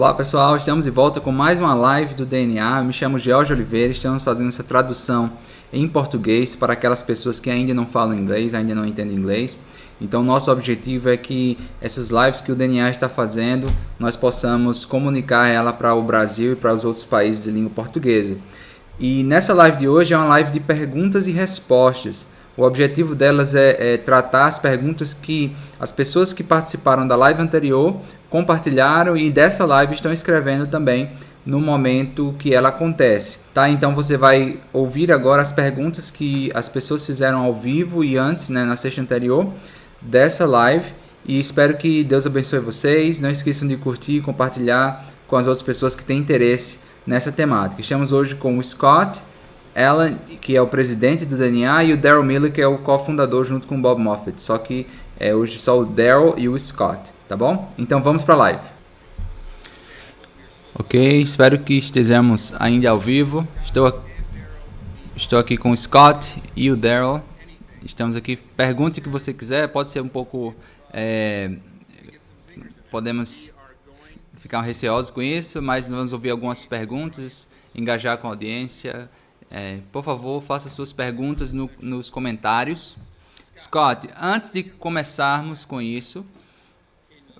Olá pessoal, estamos de volta com mais uma live do DNA. Eu me chamo George Oliveira, estamos fazendo essa tradução em português para aquelas pessoas que ainda não falam inglês, ainda não entendem inglês. Então nosso objetivo é que essas lives que o DNA está fazendo, nós possamos comunicar ela para o Brasil e para os outros países de língua portuguesa. E nessa live de hoje é uma live de perguntas e respostas. O objetivo delas é tratar as perguntas que as pessoas que participaram da live anterior compartilharam e dessa live estão escrevendo também no momento que ela acontece, tá? Então você vai ouvir agora as perguntas que as pessoas fizeram ao vivo e antes, né, na sexta anterior dessa live, e espero que Deus abençoe vocês. Não esqueçam de curtir e compartilhar com as outras pessoas que têm interesse nessa temática. Estamos hoje com o Scott, Alan, que é o presidente do DNA, e o Daryl Miller, que é o cofundador junto com o Bob Moffett. Só que hoje só o Daryl e o Scott, tá bom? Então vamos para a live. Ok, espero que estejamos ainda ao vivo. Estou aqui com o Scott e o Daryl. Estamos aqui. Pergunte o que você quiser, pode ser um pouco... podemos ficar receosos com isso, mas vamos ouvir algumas perguntas, engajar com a audiência. Por favor, faça suas perguntas nos comentários. Scott, antes de começarmos com isso,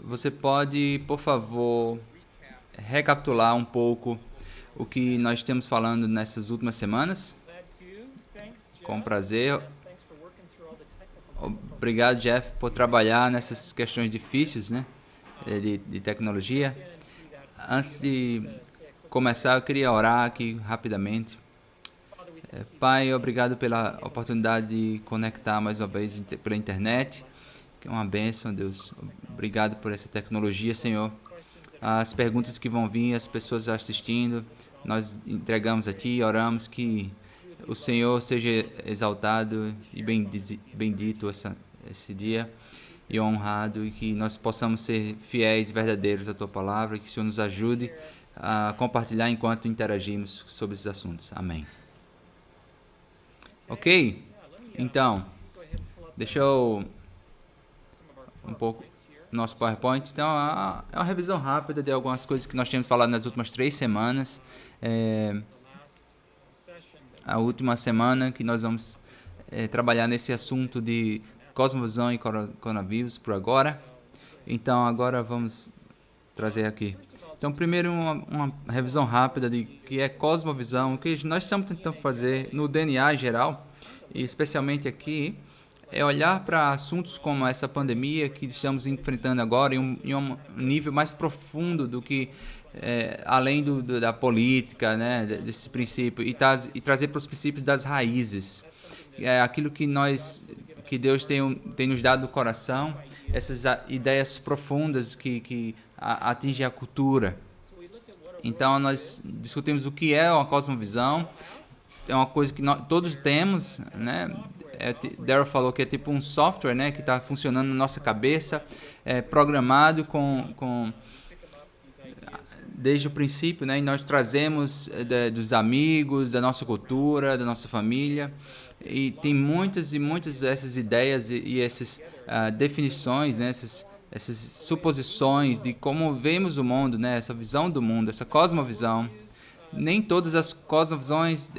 você pode, por favor, recapitular um pouco o que nós temos falando nessas últimas semanas? Com prazer. Obrigado, Jeff, por trabalhar nessas questões difíceis, né, de tecnologia. Antes de começar, eu queria orar aqui rapidamente. Pai, obrigado pela oportunidade de conectar mais uma vez pela internet, que é uma bênção, Deus. Obrigado por essa tecnologia, Senhor. As perguntas que vão vir, as pessoas assistindo, nós entregamos a Ti e oramos que o Senhor seja exaltado e bendito esse dia e honrado, e que nós possamos ser fiéis e verdadeiros à Tua palavra, e que o Senhor nos ajude a compartilhar enquanto interagimos sobre esses assuntos. Amém. Ok? Então, deixa eu um pouco nosso PowerPoint. Então, é uma revisão rápida de algumas coisas que nós temos falado nas últimas 3 semanas. A última semana que nós vamos trabalhar nesse assunto de cosmovisão e coronavírus por agora. Então, agora vamos trazer aqui. Então, primeiro uma revisão rápida de que é cosmovisão, o que nós estamos tentando fazer no DNA em geral, e especialmente aqui, é olhar para assuntos como essa pandemia que estamos enfrentando agora em um nível mais profundo do que além da política, né, desses princípios, e trazer para os princípios das raízes. Aquilo que Deus tem nos dado no coração, essas ideias profundas que atingem a cultura. Então, nós discutimos o que é uma cosmovisão. É uma coisa que nós todos temos, né? Daryl falou que é tipo um software, né, que está funcionando na nossa cabeça, programado desde o princípio, né? E nós trazemos dos amigos, da nossa cultura, da nossa família. E tem muitas e muitas dessas ideias e essas definições, né, essas suposições de como vemos o mundo, né, essa visão do mundo, essa cosmovisão. Nem todas as cosmovisões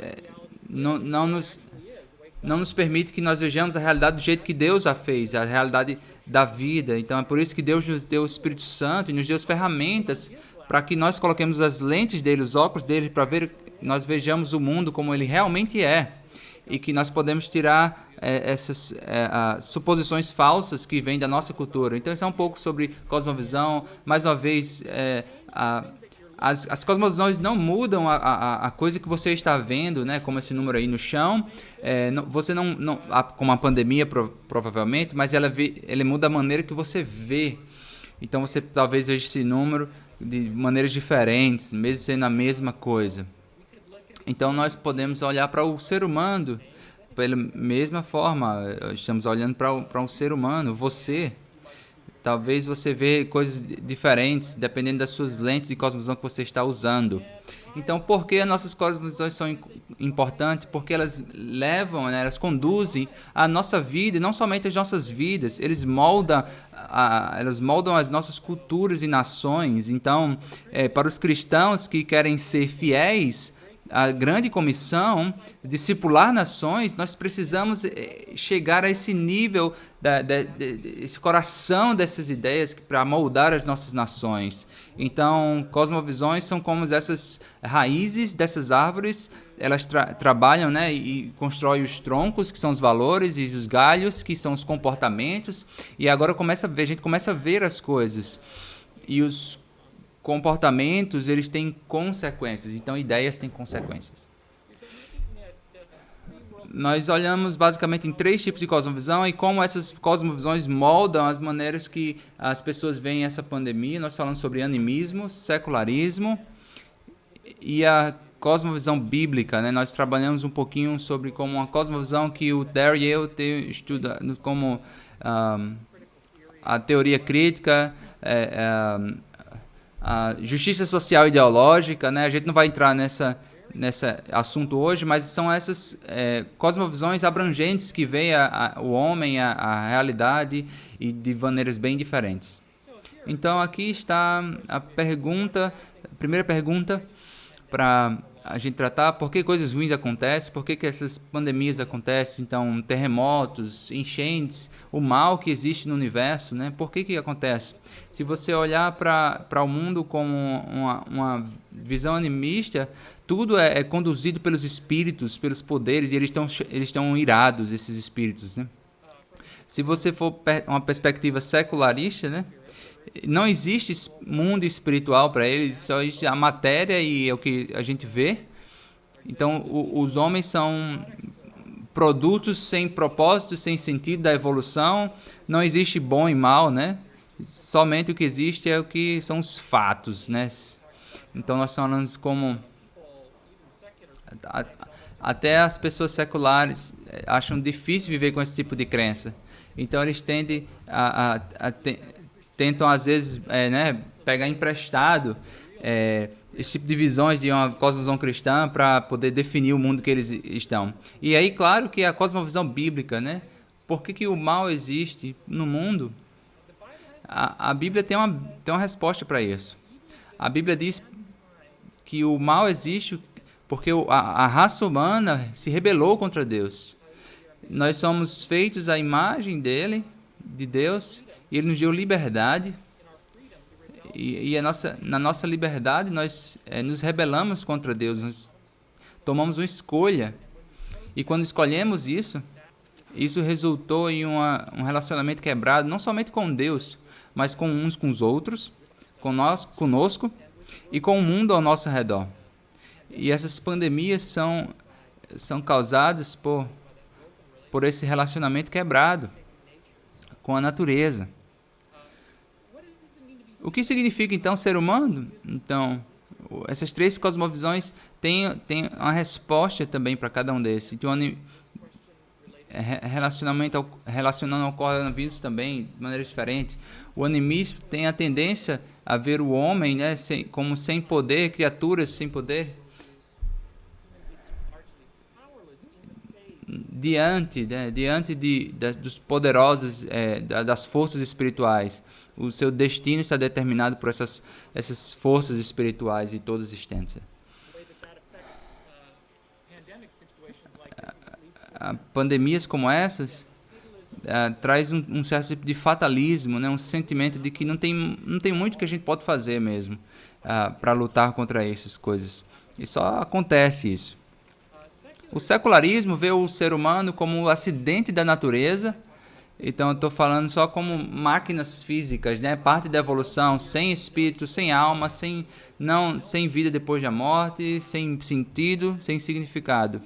não nos permite que nós vejamos a realidade do jeito que Deus a fez, a realidade da vida. Então é por isso que Deus nos deu o Espírito Santo e nos deu as ferramentas para que nós coloquemos as lentes dele, os óculos dele, para nós vejamos o mundo como ele realmente é. E que nós podemos tirar essas suposições falsas que vêm da nossa cultura. Então, isso é um pouco sobre cosmovisão. Mais uma vez, as cosmovisões não mudam a coisa que você está vendo, né? Como esse número aí no chão. Você não como a pandemia, provavelmente, mas ele muda a maneira que você vê. Então, você talvez veja esse número de maneiras diferentes, mesmo sendo a mesma coisa. Então, nós podemos olhar para o ser humano pela mesma forma. Estamos olhando para um ser humano, você, Talvez você vê coisas diferentes dependendo das suas lentes de cosmovisão que você está usando. Então, por que as nossas cosmovisões são importantes? Porque elas levam, né, elas conduzem a nossa vida, e não somente as nossas vidas, elas moldam as nossas culturas e nações. Então, para os cristãos que querem ser fiéis, a grande comissão, discipular nações, nós precisamos chegar a esse nível, esse coração dessas ideias para moldar as nossas nações. Então, cosmovisões são como essas raízes dessas árvores, elas trabalham, né, e constroem os troncos, que são os valores, e os galhos, que são os comportamentos, e agora a gente começa a ver as coisas. E os comportamentos, eles têm consequências, então ideias têm consequências. Nós olhamos basicamente em 3 tipos de cosmovisão e como essas cosmovisões moldam as maneiras que as pessoas veem essa pandemia. Nós falamos sobre animismo, secularismo e a cosmovisão bíblica, né? Nós trabalhamos um pouquinho sobre como uma cosmovisão que o Darrell estuda como a teoria crítica, a justiça social ideológica, né? A gente não vai entrar nesse assunto hoje, mas são essas cosmovisões abrangentes que veem o homem, a realidade, e de maneiras bem diferentes. Então, aqui está a primeira pergunta para a gente tratar: por que coisas ruins acontecem, por que essas pandemias acontecem, então terremotos, enchentes, o mal que existe no universo, né? Por que acontece? Se você olhar para o mundo como uma visão animista, tudo é conduzido pelos espíritos, pelos poderes, e eles estão irados, esses espíritos, né? Se você for uma perspectiva secularista, né, não existe mundo espiritual para eles, só existe a matéria e é o que a gente vê. Então, os homens são produtos sem propósito, sem sentido da evolução. Não existe bom e mal, né? Somente o que existe é o que são os fatos, né? Então, nós falamos como até as pessoas seculares acham difícil viver com esse tipo de crença. Então, eles tendem tentam, às vezes, pegar emprestado esse tipo de visões de uma cosmovisão cristã para poder definir o mundo que eles estão. E aí, claro que a cosmovisão bíblica, né? Por que o mal existe no mundo? A Bíblia tem uma resposta para isso. A Bíblia diz que o mal existe porque a raça humana se rebelou contra Deus. Nós somos feitos à imagem de Deus, e Ele nos deu liberdade. E na nossa liberdade nós nos rebelamos contra Deus, nós tomamos uma escolha. E quando escolhemos isso resultou em um relacionamento quebrado, não somente com Deus, mas com uns com os outros, conosco e com o mundo ao nosso redor. E essas pandemias são causadas por esse relacionamento quebrado com a natureza. O que significa, então, ser humano? Então, essas 3 cosmovisões têm uma resposta também para cada um desses. Então, relacionando ao coronavírus também, de maneira diferente. O animismo tem a tendência a ver o homem, né, como sem poder, criaturas sem poder, diante dos poderosos, das forças espirituais. O seu destino está determinado por essas forças espirituais e toda existência. Pandemias como essas traz um certo tipo de fatalismo, né? Um sentimento de que não tem muito que a gente pode fazer mesmo para lutar contra essas coisas. E só acontece isso. O secularismo vê o ser humano como um acidente da natureza. Então, eu estou falando só como máquinas físicas, né? Parte da evolução, sem espírito, sem alma, sem vida depois da morte, sem sentido, sem significado.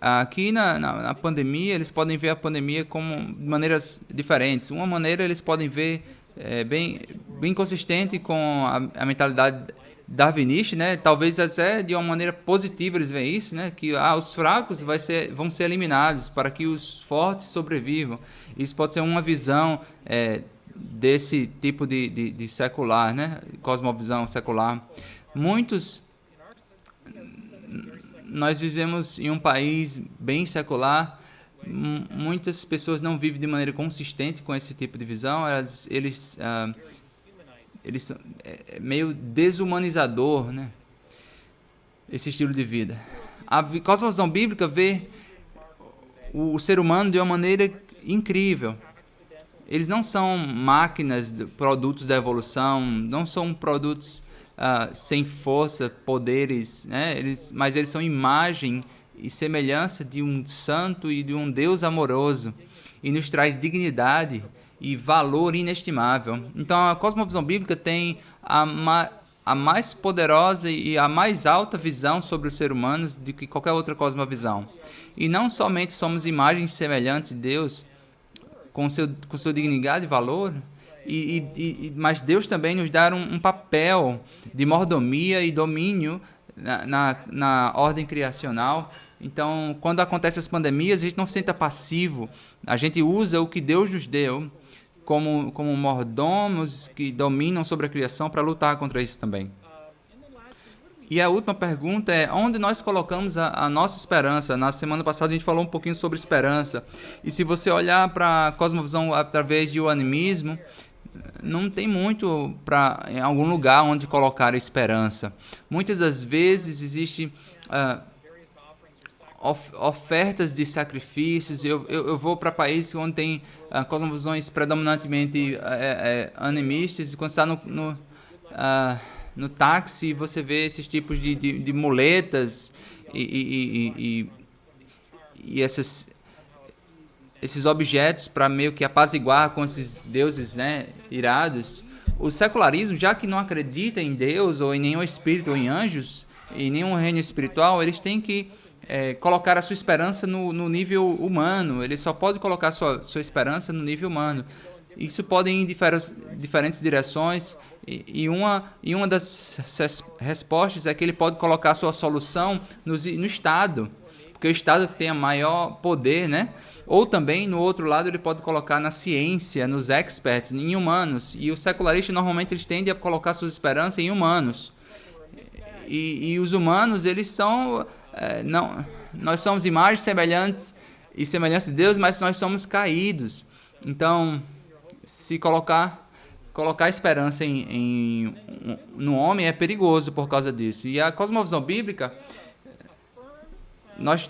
Aqui na pandemia, eles podem ver a pandemia de maneiras diferentes. Uma maneira, eles podem ver bem consistente com a mentalidade darwinista, né? Talvez até de uma maneira positiva eles veem isso, né? Que os fracos vão ser eliminados para que os fortes sobrevivam. Isso pode ser uma visão desse tipo de secular, né? Cosmovisão secular. Nós vivemos em um país bem secular. Muitas pessoas não vivem de maneira consistente com esse tipo de visão. Eles são meio desumanizador, né? Esse estilo de vida. A cosmovisão bíblica vê o ser humano de uma maneira incrível. Eles não são máquinas, produtos da evolução, não são produtos sem força, poderes, né? Mas eles são imagem e semelhança de um santo e de um Deus amoroso, e nos traz dignidade e valor inestimável. Então a cosmovisão bíblica tem a mais poderosa e a mais alta visão sobre os seres humanos do que qualquer outra cosmovisão. E não somente somos imagens semelhantes de Deus, com sua dignidade e valor, mas Deus também nos dá um papel de mordomia e domínio na ordem criacional. Então, quando acontecem as pandemias, a gente não se senta passivo, a gente usa o que Deus nos deu como mordomos que dominam sobre a criação para lutar contra isso também. E a última pergunta é: onde nós colocamos a nossa esperança? Na semana passada a gente falou um pouquinho sobre esperança. E se você olhar para a cosmovisão através do animismo, não tem muito em algum lugar onde colocar a esperança. Muitas das vezes existem ofertas de sacrifícios. Eu vou para países onde tem cosmovisões predominantemente animistas, e quando está no táxi você vê esses tipos de muletas e esses objetos para meio que apaziguar com esses deuses, né, irados. O secularismo, já que não acredita em Deus ou em nenhum espírito ou em anjos, em nenhum reino espiritual, eles têm que colocar a sua esperança no nível humano. Ele só pode colocar sua esperança no nível humano. Isso pode ir em diferentes direções, e uma das respostas é que ele pode colocar a sua solução no Estado, porque o Estado tem a maior poder, né? Ou também, no outro lado, ele pode colocar na ciência, nos experts, em humanos. E os secularistas, normalmente, eles tendem a colocar suas esperanças em humanos. E os humanos, eles são... nós somos imagens semelhantes de Deus, mas nós somos caídos. Então, se colocar esperança no homem é perigoso por causa disso. E a cosmovisão bíblica, nós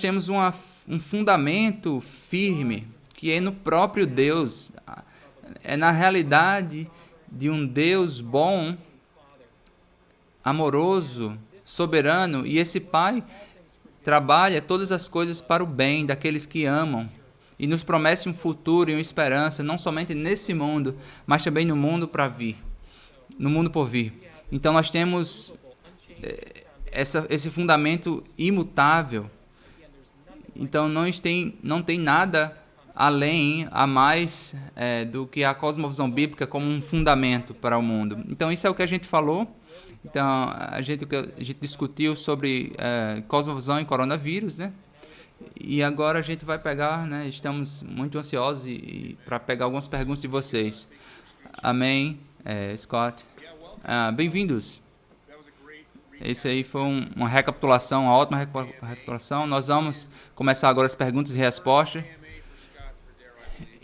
temos um fundamento firme, que é no próprio Deus. É na realidade de um Deus bom, amoroso, soberano, e esse Pai trabalha todas as coisas para o bem daqueles que amam, e nos promete um futuro e uma esperança, não somente nesse mundo, mas também no mundo por vir. Então nós temos esse fundamento imutável. Então não tem nada a mais do que a cosmovisão bíblica como um fundamento para o mundo. Então isso é o que a gente falou. Então a gente discutiu sobre cosmovisão e coronavírus, né? E agora a gente vai pegar, né? Estamos muito ansiosos para pegar algumas perguntas de vocês. Amém, Scott. Bem-vindos. Esse aí foi uma recapitulação, uma ótima recapitulação. Nós vamos começar agora as perguntas e respostas.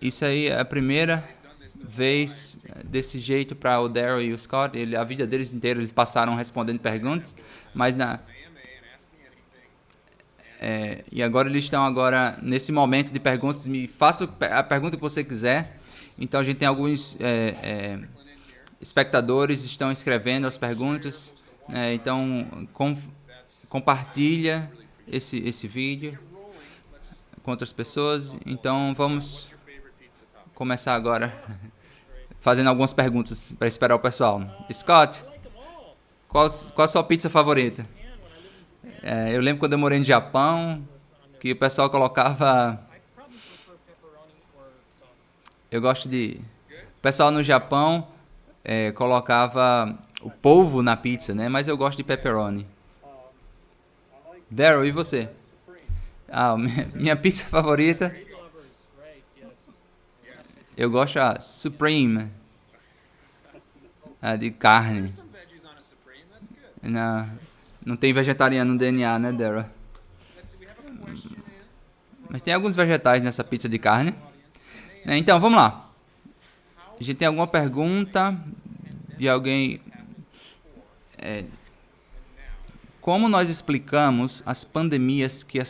Isso aí é a primeira vez desse jeito para o Daryl e o Scott. A vida deles inteira eles passaram respondendo perguntas, mas e agora eles estão nesse momento de perguntas. Me faça a pergunta que você quiser. Então a gente tem alguns espectadores que estão escrevendo as perguntas. Então compartilha esse vídeo com outras pessoas. Então vamos começar agora fazendo algumas perguntas para esperar o pessoal. Scott, qual a sua pizza favorita? Eu lembro quando eu morei no Japão, que o pessoal colocava... O pessoal no Japão colocava o polvo na pizza, né? Mas eu gosto de pepperoni. Daryl, e você? Minha pizza favorita, eu gosto da Supreme, de carne. Não, não tem vegetariano no DNA, né, Daryl? Mas tem alguns vegetais nessa pizza de carne. Então, vamos lá. A gente tem alguma pergunta de alguém? Como nós explicamos as pandemias que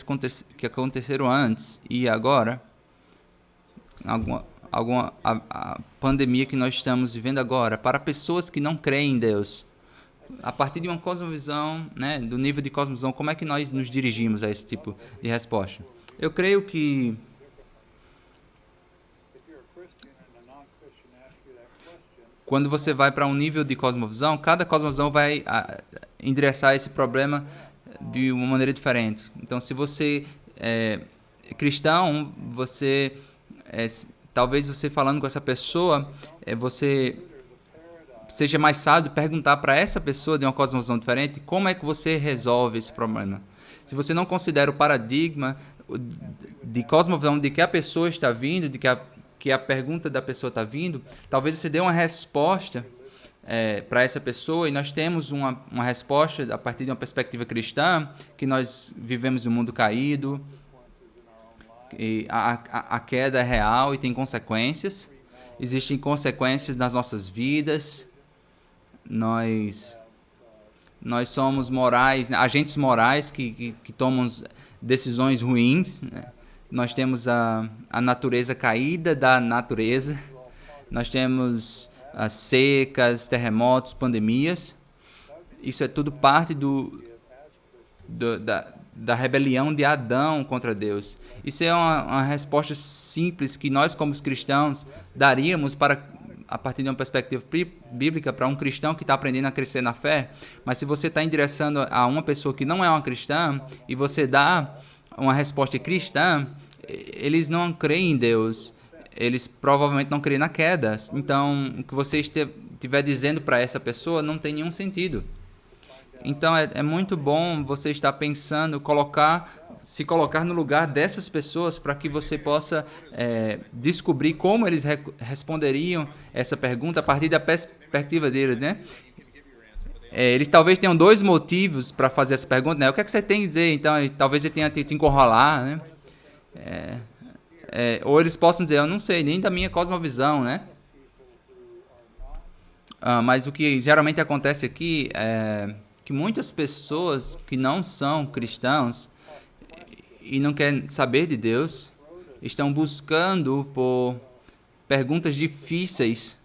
aconteceram antes e agora? A pandemia que nós estamos vivendo agora para pessoas que não creem em Deus? A partir de uma cosmovisão, né, do nível de cosmovisão, como é que nós nos dirigimos a esse tipo de resposta? Eu creio que quando você vai para um nível de cosmovisão, cada cosmovisão vai endereçar esse problema de uma maneira diferente. Então, se você é cristão, talvez você falando com essa pessoa, você seja mais sábio perguntar para essa pessoa de uma cosmovisão diferente como é que você resolve esse problema. Se você não considera o paradigma de cosmovisão de que a pessoa está vindo, de que a pergunta da pessoa está vindo, talvez você dê uma resposta para essa pessoa, e nós temos uma resposta a partir de uma perspectiva cristã, que nós vivemos em um mundo caído, e a queda é real e tem consequências, existem consequências nas nossas vidas, nós somos morais, agentes morais que tomam decisões ruins, né? Nós temos a natureza caída da natureza, nós temos as secas, terremotos, pandemias. Isso é tudo parte da rebelião de Adão contra Deus. Isso é uma resposta simples que nós, como cristãos, daríamos a partir de uma perspectiva bíblica para um cristão que está aprendendo a crescer na fé. Mas se você está endereçando a uma pessoa que não é uma cristã e você dá uma resposta cristã, eles não creem em Deus, eles provavelmente não creem na queda. Então, o que você estiver dizendo para essa pessoa não tem nenhum sentido. Então, é muito bom você estar pensando, se colocar no lugar dessas pessoas para que você possa descobrir como eles responderiam essa pergunta a partir da perspectiva deles, né? Eles talvez tenham dois motivos para fazer essa pergunta, né? O que é que você tem a dizer? Então, talvez ele tenha te encurralar, né? Ou eles possam dizer, eu não sei, nem da minha cosmovisão, né? Mas o que geralmente acontece aqui é que muitas pessoas que não são cristãos e não querem saber de Deus estão buscando por perguntas difíceis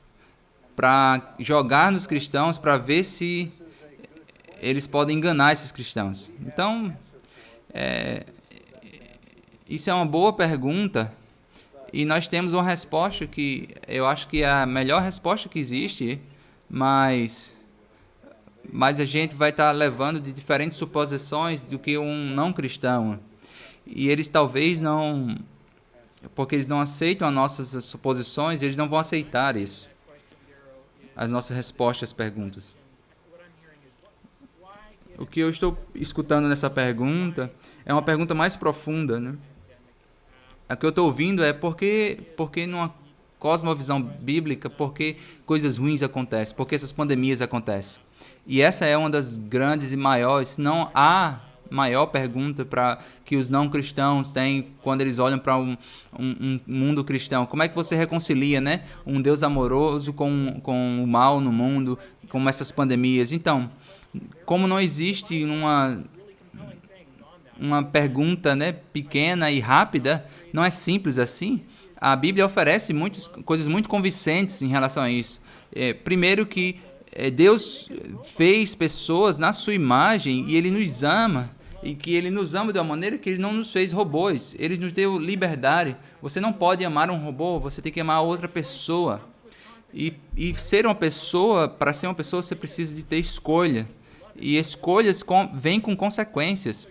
para jogar nos cristãos para ver se eles podem enganar esses cristãos. Então, isso é uma boa pergunta e nós temos uma resposta que eu acho que é a melhor resposta que existe, mas a gente vai estar levando de diferentes suposições do que um não cristão. E eles talvez não, porque eles não aceitam as nossas suposições, eles não vão aceitar isso, as nossas respostas às perguntas. O que eu estou escutando nessa pergunta é uma pergunta mais profunda, né? O que eu estou ouvindo é por que numa cosmovisão bíblica, por que coisas ruins acontecem, por que essas pandemias acontecem. E essa é uma das grandes e maiores, se não a maior pergunta que os não cristãos têm quando eles olham para um mundo cristão. Como é que você reconcilia, né, um Deus amoroso com o mal no mundo, com essas pandemias? Então, como não existe uma pergunta, né, pequena e rápida, não é simples assim, a Bíblia oferece coisas muito convincentes em relação a isso. Primeiro que Deus fez pessoas na sua imagem e Ele nos ama, e que Ele nos ama de uma maneira que Ele não nos fez robôs, Ele nos deu liberdade. Você não pode amar um robô, você tem que amar outra pessoa. E ser uma pessoa, para ser uma pessoa você precisa de ter escolha, e escolhas vêm com consequências.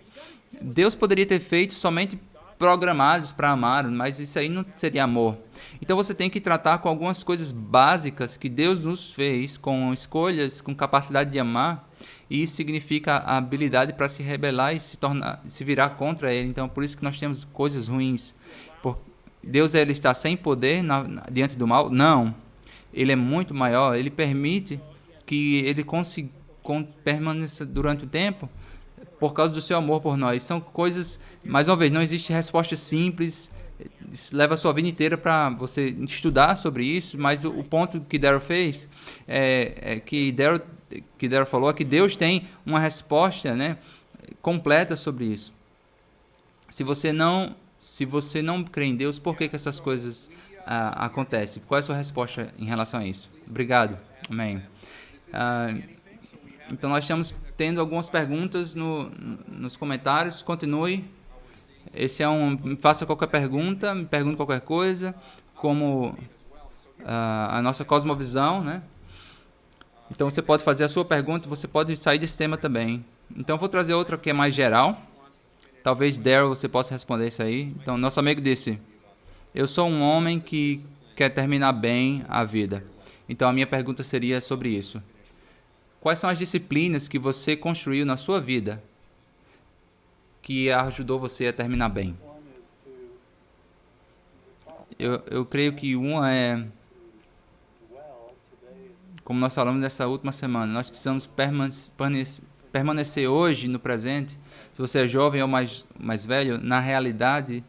Deus poderia ter feito somente programados para amar, mas isso aí não seria amor. Então você tem que tratar com algumas coisas básicas que Deus nos fez, com escolhas, com capacidade de amar, e isso significa a habilidade para se rebelar e se virar contra Ele. Então por isso que nós temos coisas ruins. Deus ele está sem poder diante do mal? Não. Ele é muito maior, ele permite que ele permaneça durante o tempo por causa do seu amor por nós. São coisas, mais uma vez, não existe resposta simples, leva a sua vida inteira para você estudar sobre isso, mas o ponto que Daryl fez, que Daryl falou, é que Deus tem uma resposta, né, completa sobre isso. Se você não crê em Deus, por que essas coisas acontecem? Qual é a sua resposta em relação a isso? Obrigado. Amém. Então nós estamos tendo algumas perguntas nos comentários. Continue. Esse me faça qualquer pergunta, me pergunte qualquer coisa, como a nossa cosmovisão, né? Então você pode fazer a sua pergunta, você pode sair desse tema também. Então eu vou trazer outra que é mais geral. Talvez, Daryl, você possa responder isso aí. Então, nosso amigo disse: eu sou um homem que quer terminar bem a vida. Então, a minha pergunta seria sobre isso. Quais são as disciplinas que você construiu na sua vida que ajudou você a terminar bem? Eu creio que uma é, como nós falamos nessa última semana, nós precisamos permanecer hoje no presente. Se você é jovem ou mais velho, na realidade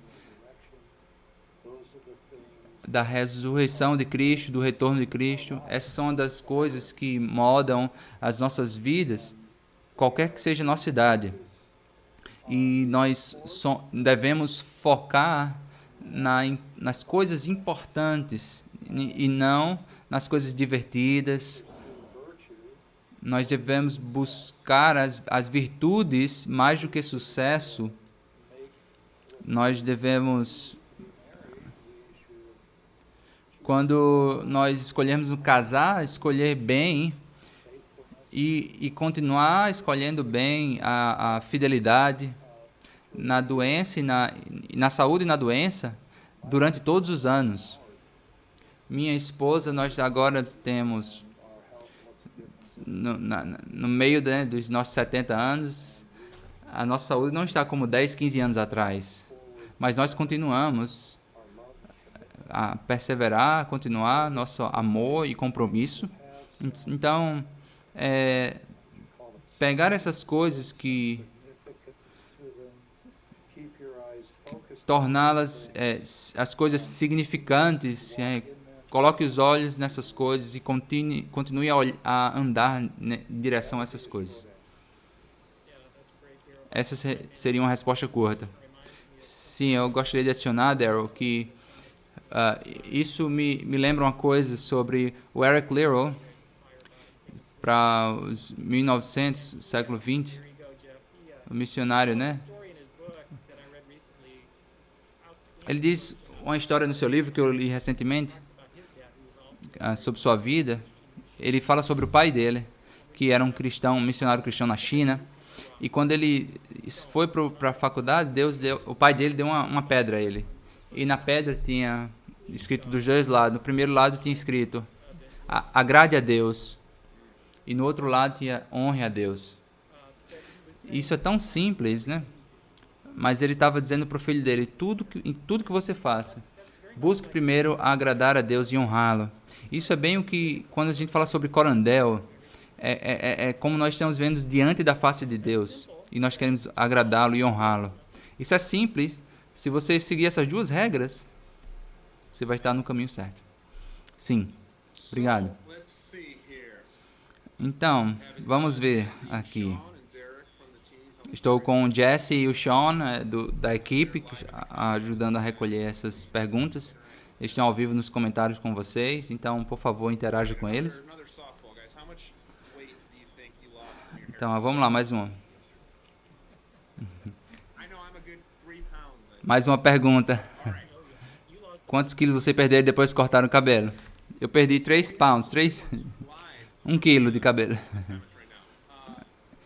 da ressurreição de Cristo, do retorno de Cristo. Essas são uma das coisas que moldam as nossas vidas, qualquer que seja a nossa idade. E nós devemos focar nas coisas importantes e não nas coisas divertidas. Nós devemos buscar as virtudes mais do que sucesso. Nós devemos, quando nós escolhermos um casar, escolher bem e continuar escolhendo bem a fidelidade na doença e na saúde e na doença durante todos os anos. Minha esposa, nós agora temos no meio dos nossos 70 anos, a nossa saúde não está como 10, 15 anos atrás, mas nós continuamos a perseverar, a continuar nosso amor e compromisso. Então, pegar essas coisas torná-las as coisas significantes, coloque os olhos nessas coisas e continue a andar em direção a essas coisas. Essa seria uma resposta curta. Sim, eu gostaria de adicionar, Daryl, que isso me lembra uma coisa sobre o Eric Liddell, para os 1900, século 20, o missionário, né? Ele diz uma história no seu livro que eu li recentemente, sobre sua vida. Ele fala sobre o pai dele, que era um missionário cristão na China, e quando ele foi para a faculdade, o pai dele deu uma pedra a ele, e na pedra tinha escrito dos dois lados. No primeiro lado tinha escrito: agrade a Deus, e no outro lado tinha: honre a Deus. Isso é tão simples, né? Mas ele estava dizendo para o filho dele: em tudo que você faça, busque primeiro agradar a Deus e honrá-lo. Isso é bem o que, quando a gente fala sobre Corandel, é como nós estamos vendo diante da face de Deus, e nós queremos agradá-lo e honrá-lo. Isso é simples. Se você seguir essas duas regras, você vai estar no caminho certo. Sim. Obrigado. Então, vamos ver aqui. Estou com o Jesse e o Sean, da equipe, ajudando a recolher essas perguntas. Eles estão ao vivo nos comentários com vocês, então, por favor, interaja com eles. Então, vamos lá, mais uma. Mais uma pergunta. Quantos quilos você perdeu depois que cortaram o cabelo? Eu perdi 3 pounds, 1 quilo de cabelo.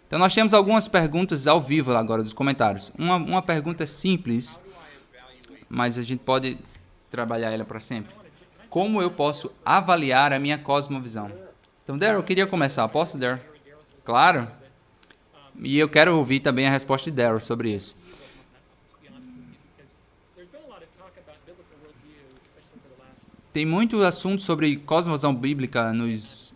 Então, nós temos algumas perguntas ao vivo agora dos comentários. Uma pergunta simples mas a gente pode trabalhar ela para sempre. Como eu posso avaliar a minha cosmovisão? Então, Daryl, eu queria começar. Posso, Daryl? Claro. E eu quero ouvir também a resposta de Daryl sobre isso. Tem muito assunto sobre cosmovisão bíblica nos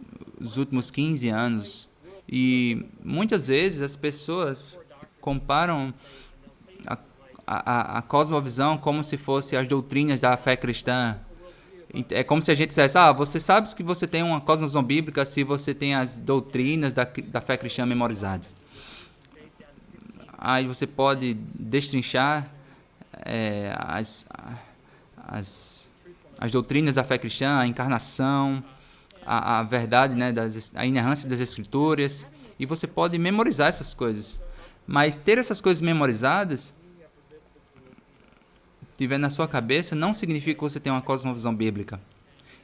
últimos 15 anos. E muitas vezes as pessoas comparam a cosmovisão como se fosse as doutrinas da fé cristã. É como se a gente dissesse, você sabe que você tem uma cosmovisão bíblica se você tem as doutrinas da fé cristã memorizadas. Aí você pode destrinchar as doutrinas da fé cristã, a encarnação, a verdade, né, a inerrância das escrituras, e você pode memorizar essas coisas. Mas ter essas coisas memorizadas, tiver na sua cabeça, não significa que você tem uma cosmovisão bíblica.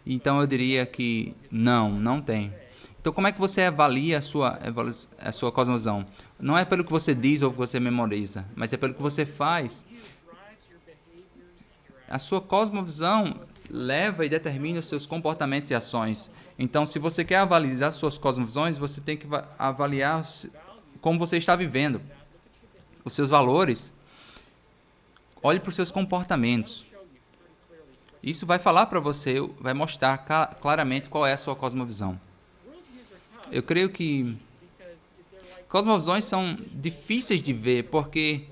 Então eu diria que não tem. Então como é que você avalia a sua cosmovisão? Não é pelo que você diz ou que você memoriza, mas é pelo que você faz. A sua cosmovisão leva e determina os seus comportamentos e ações. Então, se você quer avaliar suas cosmovisões, você tem que avaliar como você está vivendo, os seus valores. Olhe para os seus comportamentos. Isso vai falar para você, vai mostrar claramente qual é a sua cosmovisão. Eu creio que cosmovisões são difíceis de ver, porque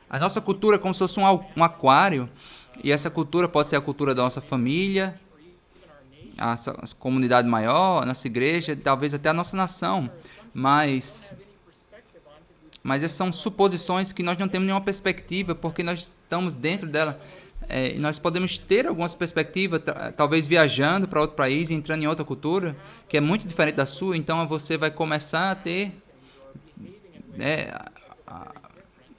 a nossa cultura é como se fosse um aquário, e essa cultura pode ser a cultura da nossa família, a comunidade maior, a nossa igreja, talvez até a nossa nação, mas essas são suposições que nós não temos nenhuma perspectiva, porque nós estamos dentro dela. Nós podemos ter algumas perspectivas, talvez viajando para outro país e entrando em outra cultura, que é muito diferente da sua, então você vai começar a ter...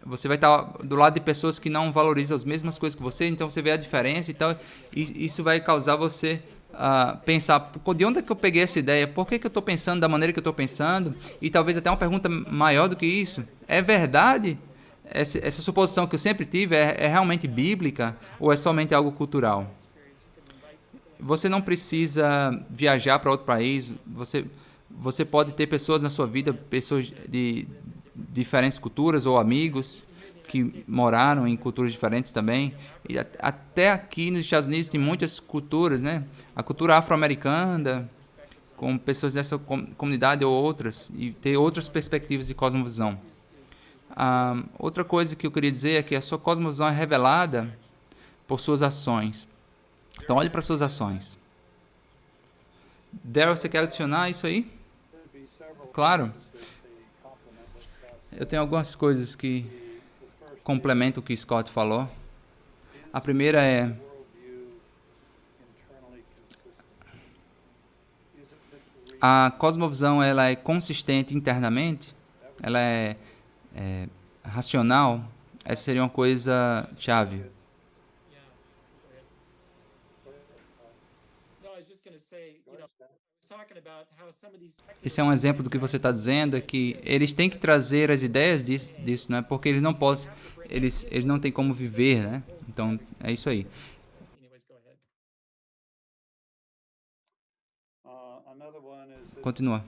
você vai estar do lado de pessoas que não valorizam as mesmas coisas que você, então você vê a diferença e tal, e isso vai causar você pensar, de onde é que eu peguei essa ideia? Por que eu estou pensando da maneira que eu estou pensando? E talvez até uma pergunta maior do que isso. É verdade? Essa suposição que eu sempre tive é realmente bíblica ou é somente algo cultural? Você não precisa viajar para outro país, você pode ter pessoas na sua vida, pessoas de diferentes culturas ou amigos que moraram em culturas diferentes também. E até aqui nos Estados Unidos tem muitas culturas, né? A cultura afro-americana, com pessoas dessa comunidade ou outras, e ter outras perspectivas de cosmovisão. Outra coisa que eu queria dizer é que a sua cosmovisão é revelada por suas ações. Então olhe para suas ações. Daryl, você quer adicionar isso aí? Claro. Eu tenho algumas coisas que complementam o que Scott falou. A primeira é... a cosmovisão ela é consistente internamente? Ela é racional? Essa seria uma coisa chave. Esse é um exemplo do que você está dizendo, é que eles têm que trazer as ideias disso, né? Porque eles não podem, eles não têm como viver, né? Então, é isso aí. Continua.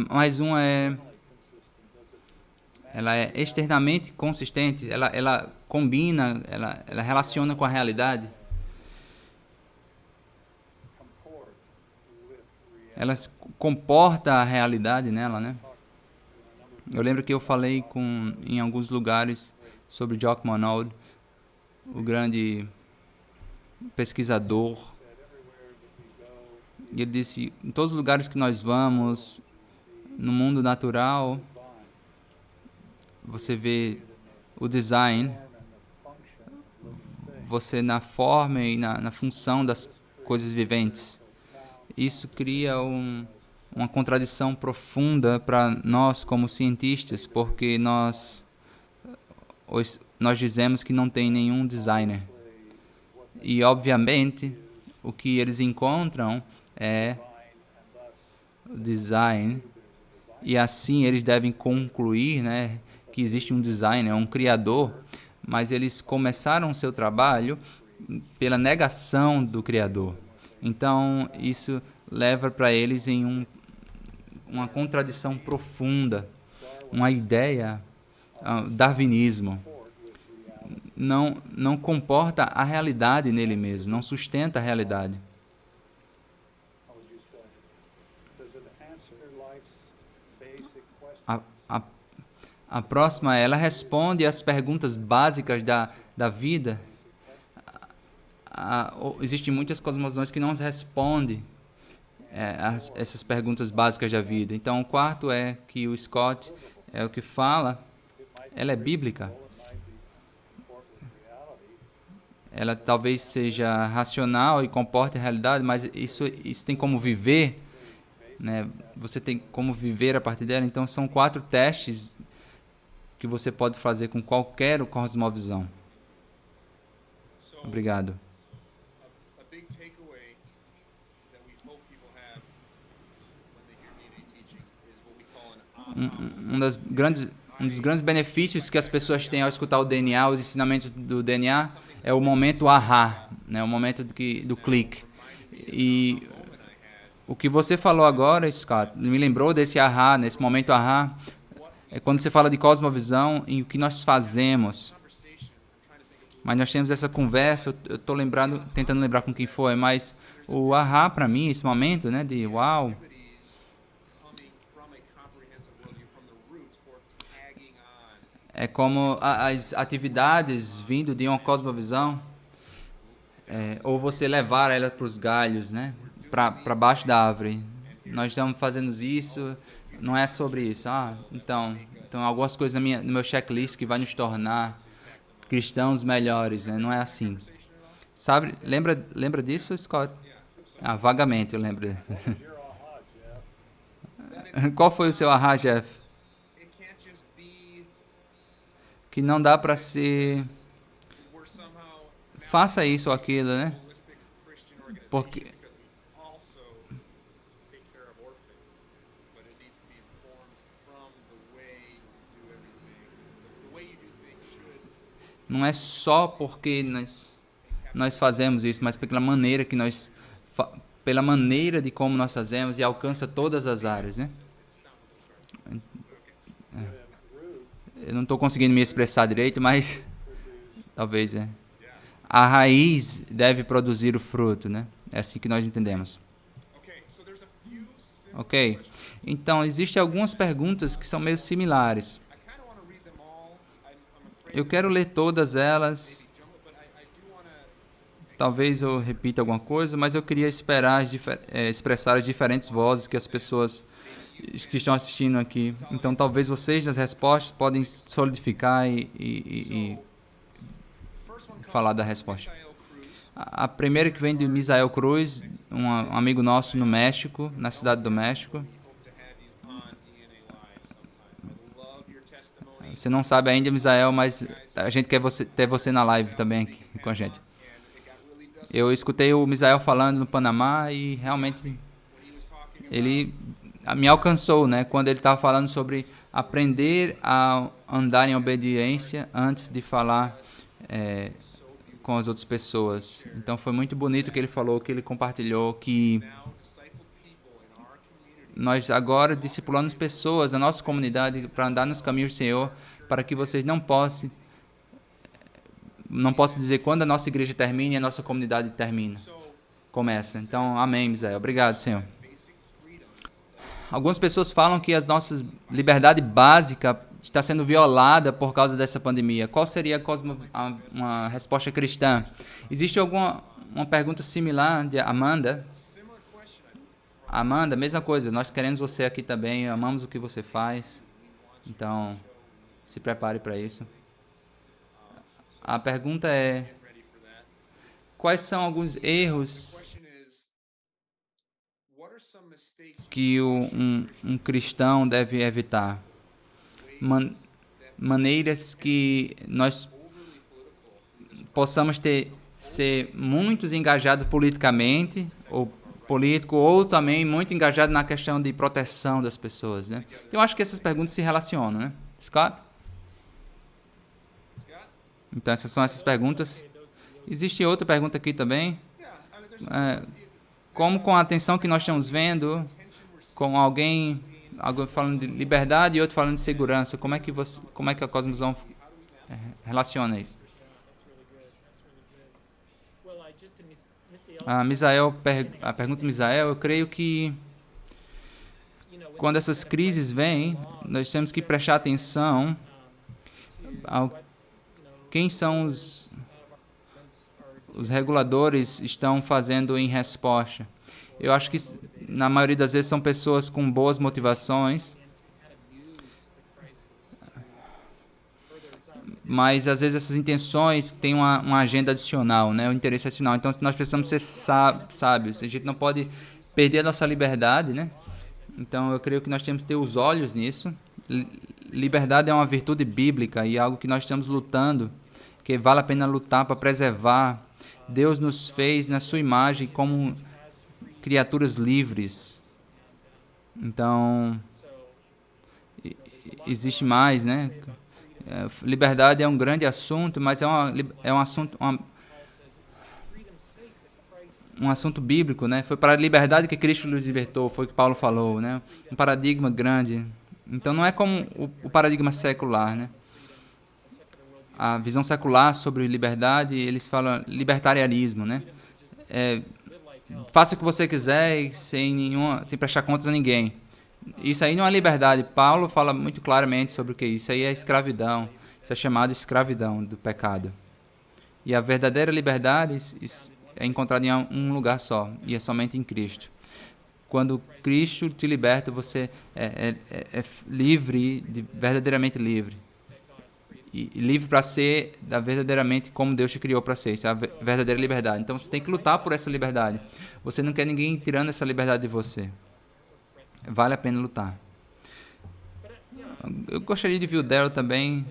Mais uma ela é externamente consistente, ela combina, ela relaciona com a realidade. Ela comporta a realidade nela, né? Eu lembro que eu falei em alguns lugares sobre Jock Manold, o grande pesquisador. E ele disse, em todos os lugares que nós vamos, no mundo natural, você vê o design, você na forma e na função das coisas viventes. Isso cria uma contradição profunda para nós como cientistas, porque nós dizemos que não tem nenhum designer. E, obviamente, o que eles encontram é o design e assim eles devem concluir, né, que existe um designer, um criador, mas eles começaram o seu trabalho pela negação do criador. Então isso leva para eles em uma contradição profunda, uma ideia, darwinismo. Não comporta a realidade nele mesmo, não sustenta a realidade. A, a, a próxima, ela responde às perguntas básicas da vida. Existem muitas cosmovisões que não respondem essas perguntas básicas da vida. Então, o quarto é que o Scott é o que fala, ela é bíblica. Ela talvez seja racional e comporte a realidade, mas isso tem como viver, né? Você tem como viver a partir dela. Então, são 4 testes que você pode fazer com qualquer cosmovisão. Obrigado. Um dos grandes benefícios que as pessoas têm ao escutar o DNA, os ensinamentos do DNA, é o momento ahá, né? O momento do clique. E o que você falou agora, Scott, me lembrou desse ahá, nesse momento ahá, é quando você fala de cosmovisão e o que nós fazemos. Mas nós temos essa conversa, eu estou tentando lembrar com quem foi, mas o ahá para mim, esse momento, né, de uau, é como as atividades vindo de uma cosmovisão, ou você levar ela para os galhos, né, para baixo da árvore. Nós estamos fazendo isso, não é sobre isso. Então algumas coisas no meu checklist que vai nos tornar cristãos melhores, né? Não é assim. Sabe? Lembra disso, Scott? Vagamente eu lembro. Qual foi o seu ahá, Jeff? Que não dá para ser... Faça isso ou aquilo, né? Porque... Não é só porque nós fazemos isso, mas pela maneira que pela maneira de como nós fazemos e alcança todas as áreas, né? Eu não estou conseguindo me expressar direito, mas talvez a raiz deve produzir o fruto, né? É assim que nós entendemos. Ok? Então, existem algumas perguntas que são meio similares. Eu quero ler todas elas. Talvez eu repita alguma coisa, mas eu queria expressar as diferentes vozes que as pessoas que estão assistindo aqui. Então, talvez vocês, nas respostas, podem solidificar e falar da resposta. A primeira que vem de Misael Cruz, um amigo nosso no México, na cidade do México. Você não sabe ainda, Misael, mas a gente quer ter você na live também aqui com a gente. Eu escutei o Misael falando no Panamá e realmente ele me alcançou, né? Quando ele estava falando sobre aprender a andar em obediência antes de falar com as outras pessoas. Então foi muito bonito que ele falou, que ele compartilhou, que nós agora discipulamos pessoas na nossa comunidade para andar nos caminhos do Senhor, para que vocês não possam dizer quando a nossa igreja termina e a nossa comunidade começa. Então, amém, Misael. Obrigado, Senhor. Algumas pessoas falam que a nossa liberdade básica está sendo violada por causa dessa pandemia. Qual seria uma resposta cristã? Existe uma pergunta similar de Amanda? Amanda, mesma coisa. Nós queremos você aqui também. Amamos o que você faz. Então, se prepare para isso. A pergunta é: quais são alguns erros que um cristão deve evitar? Maneiras que nós possamos ser muito engajados politicamente ou político ou também muito engajado na questão de proteção das pessoas, né? Então, eu acho que essas perguntas se relacionam, né? Scott? Então, essas são essas perguntas. Existe outra pergunta aqui também. Como com a atenção que nós estamos vendo, com alguém falando de liberdade e outro falando de segurança, como é que a cosmovisão relaciona isso? A pergunta de Misael, eu creio que quando essas crises vêm, nós temos que prestar atenção ao quem são os reguladores estão fazendo em resposta. Eu acho que na maioria das vezes são pessoas com boas motivações, mas às vezes essas intenções têm uma agenda adicional, né? Um interesse adicional. Então nós precisamos ser sábios. A gente não pode perder a nossa liberdade, né? Então eu creio que nós temos que ter os olhos nisso. Liberdade é uma virtude bíblica e algo que nós estamos lutando, que vale a pena lutar para preservar. Deus nos fez na sua imagem como criaturas livres. Então existe mais, né? Liberdade é um grande assunto, mas é um assunto um assunto bíblico, né? Foi para a liberdade que Cristo nos libertou, foi o que Paulo falou, né? Um paradigma grande. Então não é como o paradigma secular, né? A visão secular sobre liberdade, eles falam libertarianismo, né? Faça o que você quiser sem prestar contas a ninguém. Isso aí não é liberdade. Paulo fala muito claramente sobre o que é isso. Isso aí é escravidão. Isso é chamado escravidão do pecado. E a verdadeira liberdade é encontrada em um lugar só, e é somente em Cristo. Quando Cristo te liberta, você é livre, verdadeiramente livre. E livre para ser verdadeiramente como Deus te criou para ser. Isso é a verdadeira liberdade. Então você tem que lutar por essa liberdade. Você não quer ninguém tirando essa liberdade de você. Vale a pena lutar. Eu gostaria de ver o Daryl também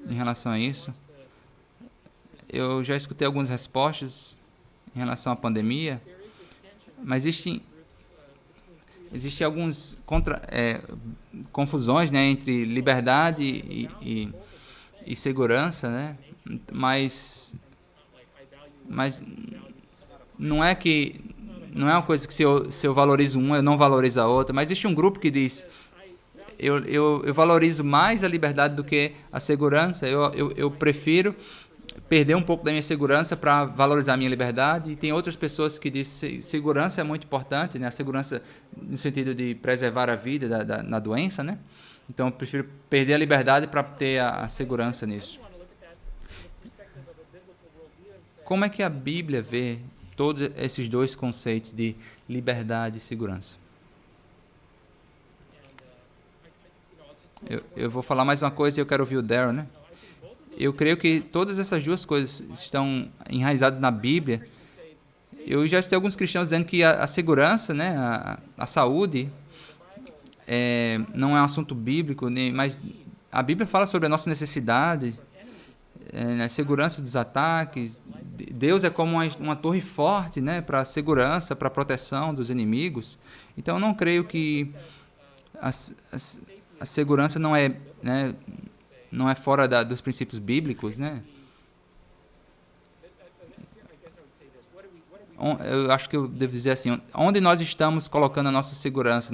em relação a isso. Eu já escutei algumas respostas em relação à pandemia, mas existem algumas confusões, né, entre liberdade e segurança, né? Mas não é uma coisa que se eu valorizo uma, eu não valorizo a outra. Mas existe um grupo que diz eu valorizo mais a liberdade do que a segurança. Eu prefiro perder um pouco da minha segurança para valorizar a minha liberdade. E tem outras pessoas que dizem que segurança é muito importante, né? A segurança no sentido de preservar a vida na doença, né? Então eu prefiro perder a liberdade para ter a segurança nisso. Como é que a Bíblia vê todos esses dois conceitos de liberdade e segurança? Eu vou falar mais uma coisa e eu quero ouvir o Daryl, né? Eu creio que todas essas duas coisas estão enraizadas na Bíblia. Eu já escutei alguns cristãos dizendo que a segurança, né, a saúde, não é um assunto bíblico, mas a Bíblia fala sobre a nossa necessidade, a segurança dos ataques. Deus é como uma torre forte, né, para a segurança, para a proteção dos inimigos. Então eu não creio que a segurança não é, né, não é fora dos princípios bíblicos, né? Eu acho que eu devo dizer assim, onde nós estamos colocando a nossa segurança,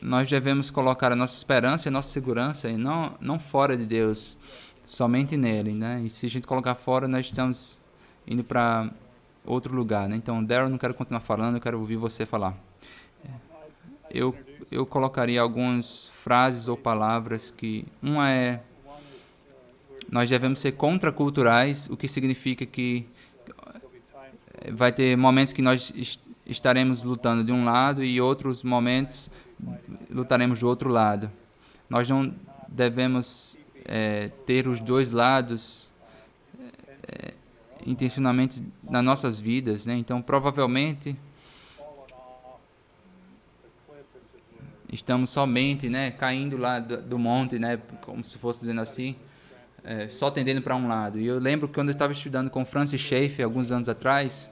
nós devemos colocar a nossa esperança e a nossa segurança e não fora de Deus, somente nele, né? E se a gente colocar fora, nós estamos indo para outro lugar, né? Então, Daryl, não quero continuar falando, eu quero ouvir você falar. Eu colocaria algumas frases ou palavras que... Uma é... Nós devemos ser contraculturais, o que significa que vai ter momentos que nós estaremos lutando de um lado e outros momentos lutaremos do outro lado. Nós não devemos ter os dois lados intencionalmente nas nossas vidas, né? Então, provavelmente... estamos somente, né, caindo lá do monte, né, como se fosse dizendo assim, só tendendo para um lado. E eu lembro que quando eu estava estudando com Francis Schaeffer, alguns anos atrás,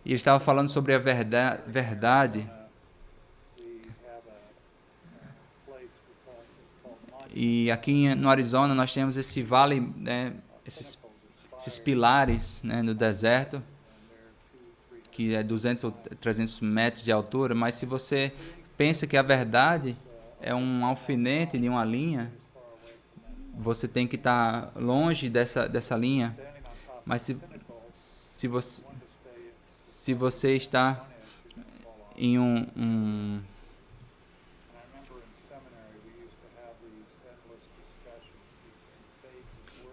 E ele estava falando sobre a verdade. E aqui no Arizona nós temos esse vale, né, esses pilares, né, no deserto, que é 200 ou 300 metros de altura, mas se você pensa que a verdade é um alfinete de uma linha, você tem que estar longe dessa linha. Mas se você está em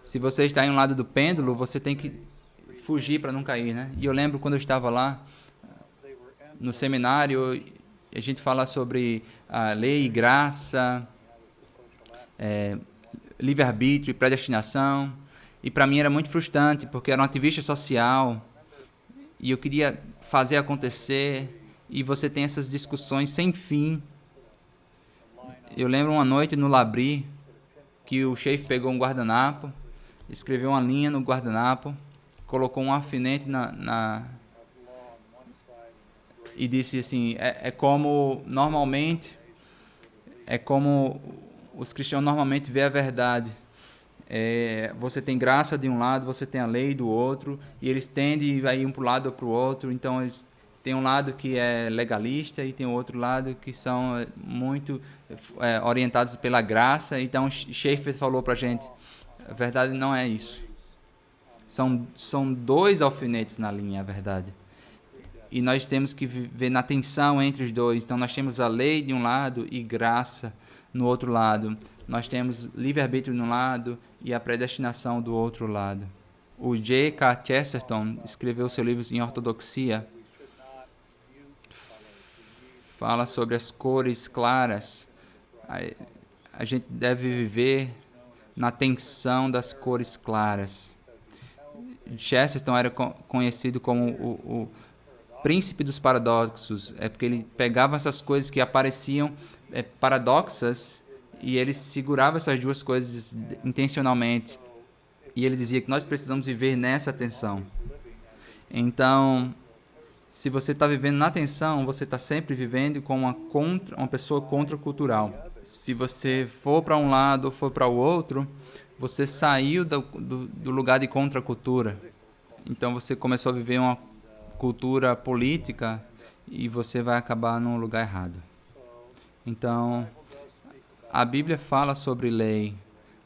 se você está em um lado do pêndulo, você tem que fugir para não cair, né? E eu lembro quando eu estava lá no seminário, a gente fala sobre a lei e graça, livre-arbítrio e predestinação. E para mim era muito frustrante, porque eu era um ativista social e eu queria fazer acontecer, e você tem essas discussões sem fim. Eu lembro uma noite no Labri que o chefe pegou um guardanapo, escreveu uma linha no guardanapo, colocou um alfinete e disse assim, é como os cristãos normalmente vê a verdade. Você tem graça de um lado, você tem a lei do outro, e eles tendem a ir um para um lado ou para o outro. Então eles têm um lado que é legalista e tem outro lado que são muito orientados pela graça. Então Schaeffer falou para a gente, a verdade não é isso. São dois alfinetes na linha, a verdade. E nós temos que viver na tensão entre os dois. Então nós temos a lei de um lado e graça no outro lado. Nós temos livre-arbítrio de um lado e a predestinação do outro lado. O G.K. Chesterton escreveu seu livro em Ortodoxia. Fala sobre as cores claras. A gente deve viver na tensão das cores claras. Chesterton era conhecido como o príncipe dos paradoxos, porque ele pegava essas coisas que apareciam paradoxas e ele segurava essas duas coisas intencionalmente. E ele dizia que nós precisamos viver nessa tensão. Então, se você está vivendo na tensão, você está sempre vivendo como uma pessoa contracultural. Se você for para um lado ou for para o outro, você saiu do lugar de contracultura. Então você começou a viver uma cultura política e você vai acabar num lugar errado. Então, a Bíblia fala sobre lei.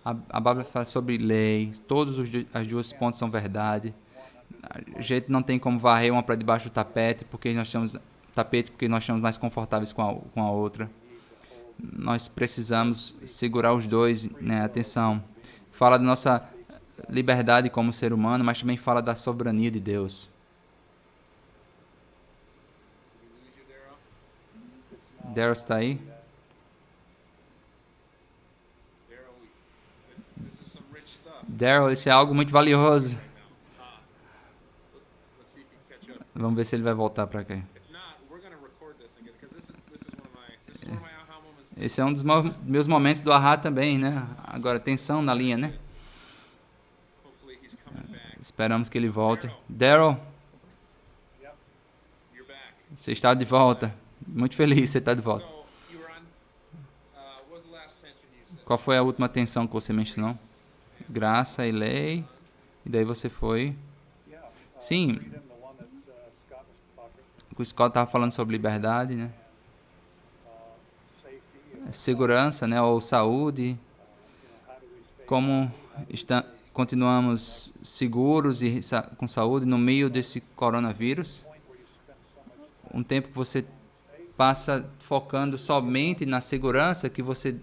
A Bíblia fala sobre lei. Todos as duas pontas são verdade. A gente não tem como varrer uma para debaixo do tapete porque nós estamos mais confortáveis com a outra. Nós precisamos segurar os dois, né? Atenção. Fala da nossa liberdade como ser humano, mas também fala da soberania de Deus. Daryl está aí? Daryl, isso é algo muito valioso. Vamos ver se ele vai voltar para cá. Esse é um dos meus momentos do Ahá também, né? Agora, tensão na linha, né? Esperamos que ele volte. Daryl, você está de volta. Muito feliz que você está de volta. Qual foi a última tensão que você mencionou? Graça e lei. E daí você foi... Sim. O Scott estava falando sobre liberdade, né? Segurança, né? Ou saúde. Como continuamos seguros e com saúde no meio desse coronavírus. Um tempo que você passa focando somente na segurança, que você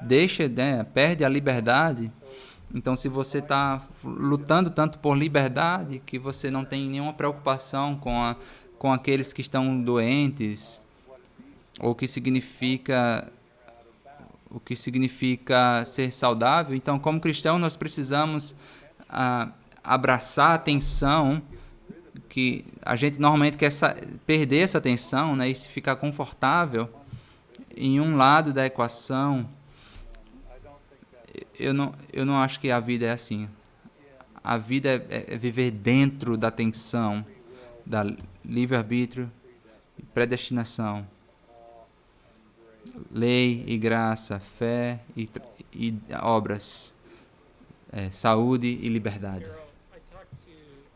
deixa, né, perde a liberdade. Então, se você está lutando tanto por liberdade, que você não tem nenhuma preocupação com aqueles que estão doentes, ou o que significa ser saudável. Então, como cristão, nós precisamos abraçar a tensão, que a gente normalmente quer perder essa tensão, né, e se ficar confortável em um lado da equação. Eu não acho que a vida é assim. A vida é viver dentro da tensão, da livre-arbítrio e predestinação, lei e graça, fé e obras, saúde e liberdade.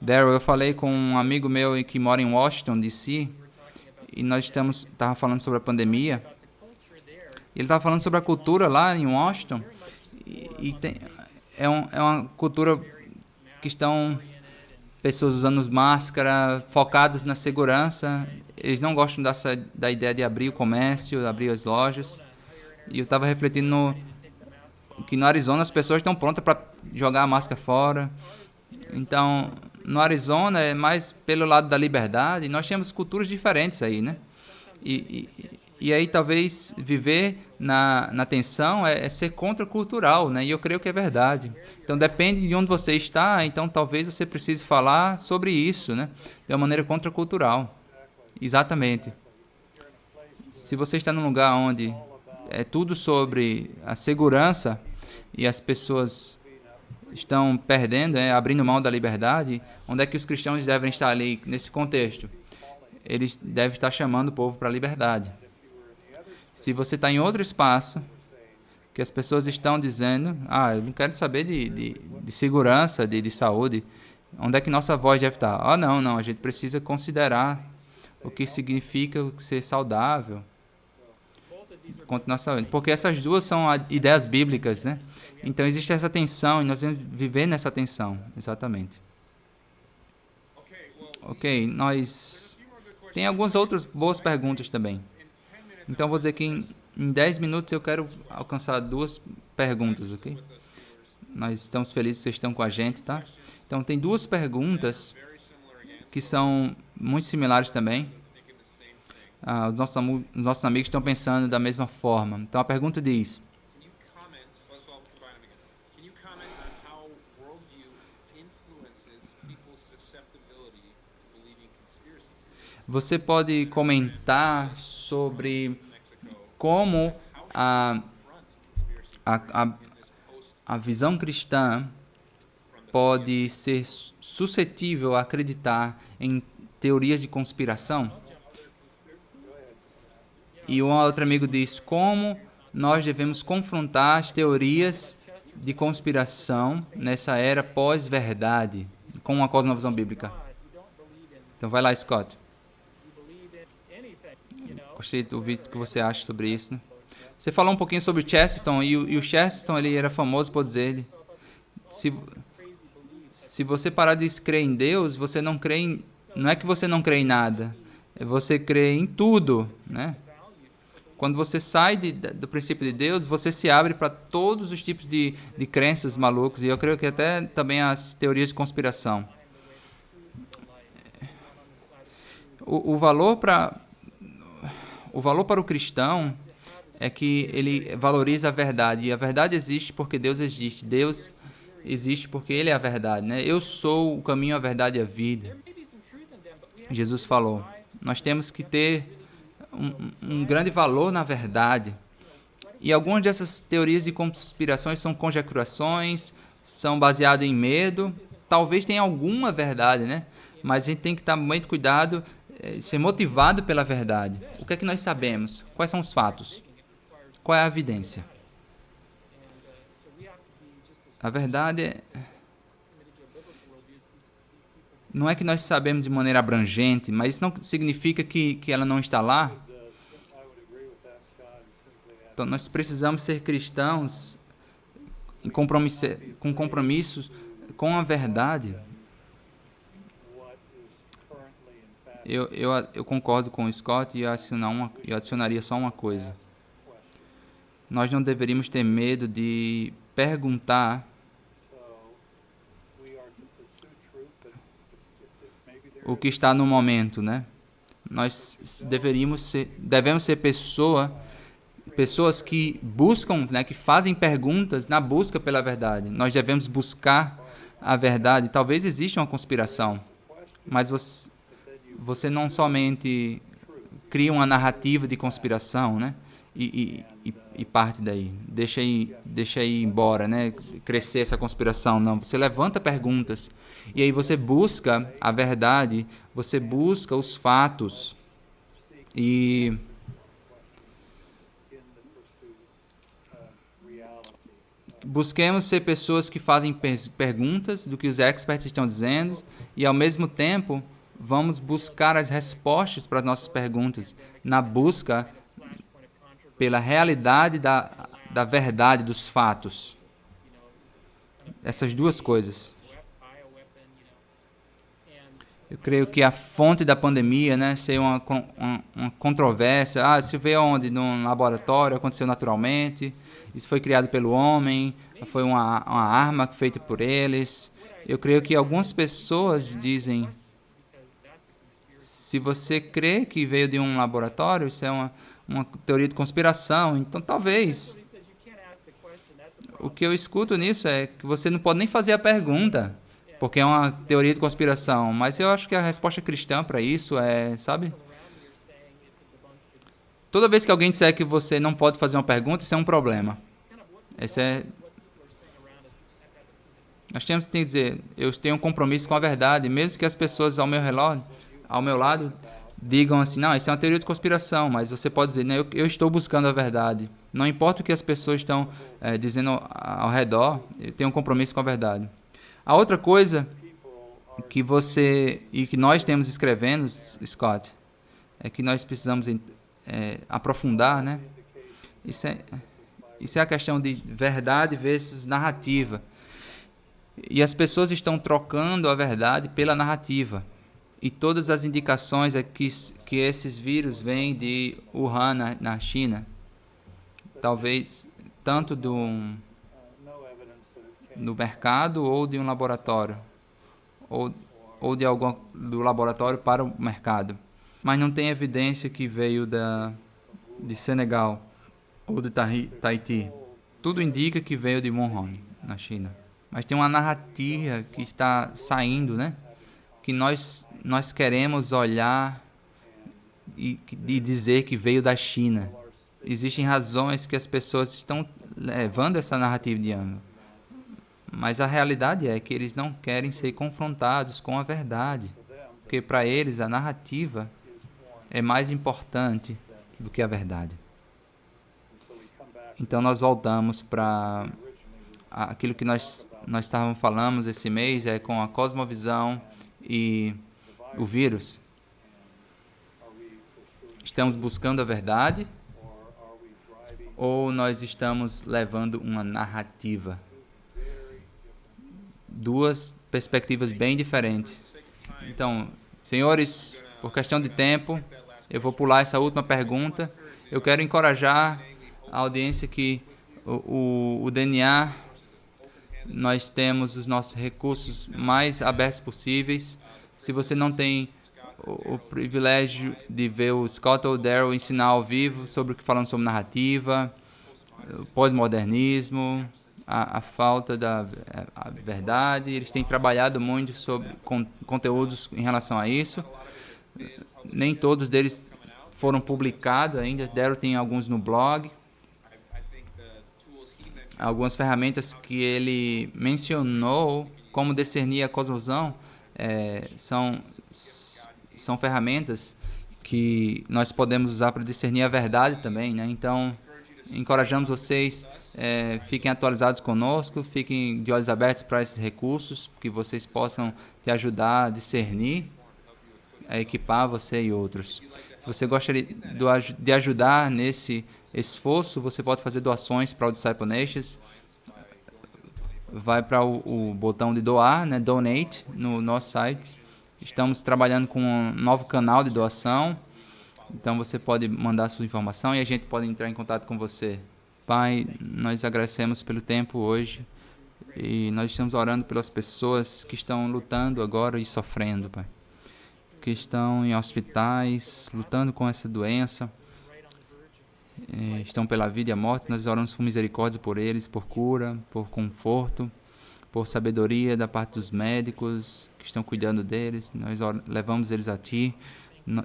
Daryl, eu falei com um amigo meu que mora em Washington, D.C., e nós estava falando sobre a pandemia. Ele estava falando sobre a cultura lá em Washington, é uma cultura que estão pessoas usando máscara, focados na segurança. Eles não gostam da ideia de abrir o comércio, abrir as lojas. E eu estava refletindo que no Arizona as pessoas estão prontas para jogar a máscara fora. Então, no Arizona é mais pelo lado da liberdade. Nós temos culturas diferentes aí, né? E aí talvez viver na tensão é ser contracultural, né? E eu creio que é verdade. Então depende de onde você está, então talvez você precise falar sobre isso, né? De uma maneira contracultural. Exatamente. Se você está num lugar onde é tudo sobre a segurança e as pessoas estão perdendo, abrindo mão da liberdade, onde é que os cristãos devem estar ali nesse contexto? Eles devem estar chamando o povo para a liberdade. Se você está em outro espaço, que as pessoas estão dizendo, eu não quero saber de segurança, de saúde, onde é que nossa voz deve estar? Não, a gente precisa considerar o que significa ser saudável. Continuar saúde. Porque essas duas são ideias bíblicas, né? Então existe essa tensão e nós devemos viver nessa tensão, exatamente. Ok, tem algumas outras boas perguntas também. Então, vou dizer que em 10 minutos eu quero alcançar 2 perguntas, ok? Nós estamos felizes que vocês estão com a gente, tá? Então, tem 2 perguntas que são muito similares também. Os nossos amigos estão pensando da mesma forma. Então, a pergunta diz: você pode comentar sobre como a visão cristã pode ser suscetível a acreditar em teorias de conspiração? E um outro amigo diz: como nós devemos confrontar as teorias de conspiração nessa era pós-verdade com uma cosmovisão bíblica? Então vai lá, Scott. Gostei de ouvir o que você acha sobre isso, né? Você falou um pouquinho sobre Chesterton, e o Chesterton ele era famoso por dizer, se você parar de crer em Deus, você não crê não é que você não crê em nada, você crê em tudo, né? Quando você sai do princípio de Deus, você se abre para todos os tipos de crenças malucas, e eu creio que até também as teorias de conspiração. O valor para o cristão é que ele valoriza a verdade. E a verdade existe porque Deus existe. Deus existe porque Ele é a verdade, né? Eu sou o caminho, a verdade e a vida. Jesus falou. Nós temos que ter um grande valor na verdade. E algumas dessas teorias de conspirações são conjecturações, são baseadas em medo. Talvez tenha alguma verdade, né? Mas a gente tem que estar muito cuidado, ser motivado pela verdade. O que é que nós sabemos? Quais são os fatos? Qual é a evidência? A verdade não é que nós sabemos de maneira abrangente, mas isso não significa que ela não está lá. Então, nós precisamos ser cristãos com compromissos com a verdade. Eu concordo com o Scott e eu adicionaria só uma coisa. Nós não deveríamos ter medo de perguntar o que está no momento, né? Nós devemos ser pessoas que buscam, né, que fazem perguntas na busca pela verdade. Nós devemos buscar a verdade. Talvez exista uma conspiração, mas você não somente cria uma narrativa de conspiração, né? E e parte daí. Deixa aí embora, né? Crescer essa conspiração. Não, você levanta perguntas. E aí você busca a verdade, você busca os fatos. E busquemos ser pessoas que fazem perguntas do que os experts estão dizendo e, ao mesmo tempo, vamos buscar as respostas para as nossas perguntas na busca pela realidade da verdade, dos fatos. Essas duas coisas. Eu creio que a fonte da pandemia, né, ser uma controvérsia. Se veio onde? Num laboratório, aconteceu naturalmente. Isso foi criado pelo homem, foi uma arma feita por eles. Eu creio que algumas pessoas dizem, se você crê que veio de um laboratório, isso é uma teoria de conspiração, então talvez. O que eu escuto nisso é que você não pode nem fazer a pergunta, porque é uma teoria de conspiração. Mas eu acho que a resposta cristã para isso é, sabe? Toda vez que alguém disser que você não pode fazer uma pergunta, isso é um problema. Nós temos que dizer, eu tenho um compromisso com a verdade, mesmo que as pessoas ao meu lado, digam assim, não, isso é uma teoria de conspiração, mas você pode dizer, não, eu estou buscando a verdade. Não importa o que as pessoas estão dizendo ao redor, eu tenho um compromisso com a verdade. A outra coisa que você e que nós temos escrevendo, Scott, é que nós precisamos aprofundar, né? Isso é a questão de verdade versus narrativa. E as pessoas estão trocando a verdade pela narrativa. E todas as indicações é que esses vírus vêm de Wuhan, na China. Talvez tanto do mercado ou de um laboratório. Ou do laboratório para o mercado. Mas não tem evidência que veio de Senegal ou de Tahiti. Tudo indica que veio de Wuhan, na China. Mas tem uma narrativa que está saindo, né? Que nós queremos olhar e dizer que veio da China. Existem razões que as pessoas estão levando essa narrativa de ano. Mas a realidade é que eles não querem ser confrontados com a verdade. Porque para eles a narrativa é mais importante do que a verdade. Então nós voltamos para aquilo que nós estávamos falando esse mês, com a cosmovisão e o vírus. Estamos buscando a verdade ou nós estamos levando uma narrativa? Duas perspectivas bem diferentes. Então, senhores, por questão de tempo, eu vou pular essa última pergunta. Eu quero encorajar a audiência que o DNA, nós temos os nossos recursos mais abertos possíveis. Se você não tem o privilégio de ver o Scott ou o Daryl ensinar ao vivo falando sobre narrativa, pós-modernismo, a falta da verdade, eles têm trabalhado muito sobre conteúdos em relação a isso. Nem todos deles foram publicados ainda. Daryl tem alguns no blog. Algumas ferramentas que ele mencionou como discernir a cosmovisão são ferramentas que nós podemos usar para discernir a verdade também, né? Então, encorajamos vocês, fiquem atualizados conosco, fiquem de olhos abertos para esses recursos, que vocês possam te ajudar a discernir, a equipar você e outros. Se você gostaria de ajudar nesse esforço, você pode fazer doações para o Disciple Nations. Vai para o botão de doar, né, Donate, no nosso site. Estamos trabalhando com um novo canal de doação. Então você pode mandar sua informação e a gente pode entrar em contato com você. Pai, nós agradecemos pelo tempo hoje e nós estamos orando pelas pessoas que estão lutando agora e sofrendo, Pai. Que estão em hospitais, lutando com essa doença. Estão pela vida e a morte. Nós oramos por misericórdia por eles, por cura, por conforto, por sabedoria da parte dos médicos que estão cuidando deles. Nós levamos eles a Ti.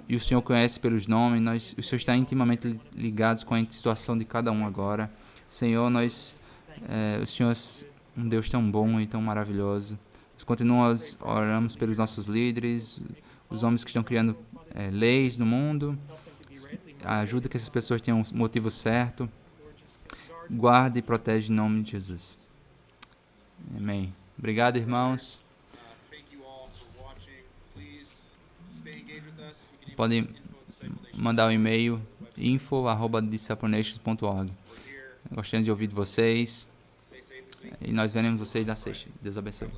E o Senhor conhece pelos nomes, o Senhor está intimamente ligado com a situação de cada um agora. Senhor, o Senhor é um Deus tão bom e tão maravilhoso. Nós continuamos, oramos pelos nossos líderes, os homens que estão criando leis no mundo. Ajuda que essas pessoas tenham um motivo certo. Guarda e protege em nome de Jesus. Amém. Obrigado, irmãos. Podem mandar um e-mail info@disciplinations.org. Gostamos de ouvir de vocês. E nós veremos vocês na sexta. Deus abençoe.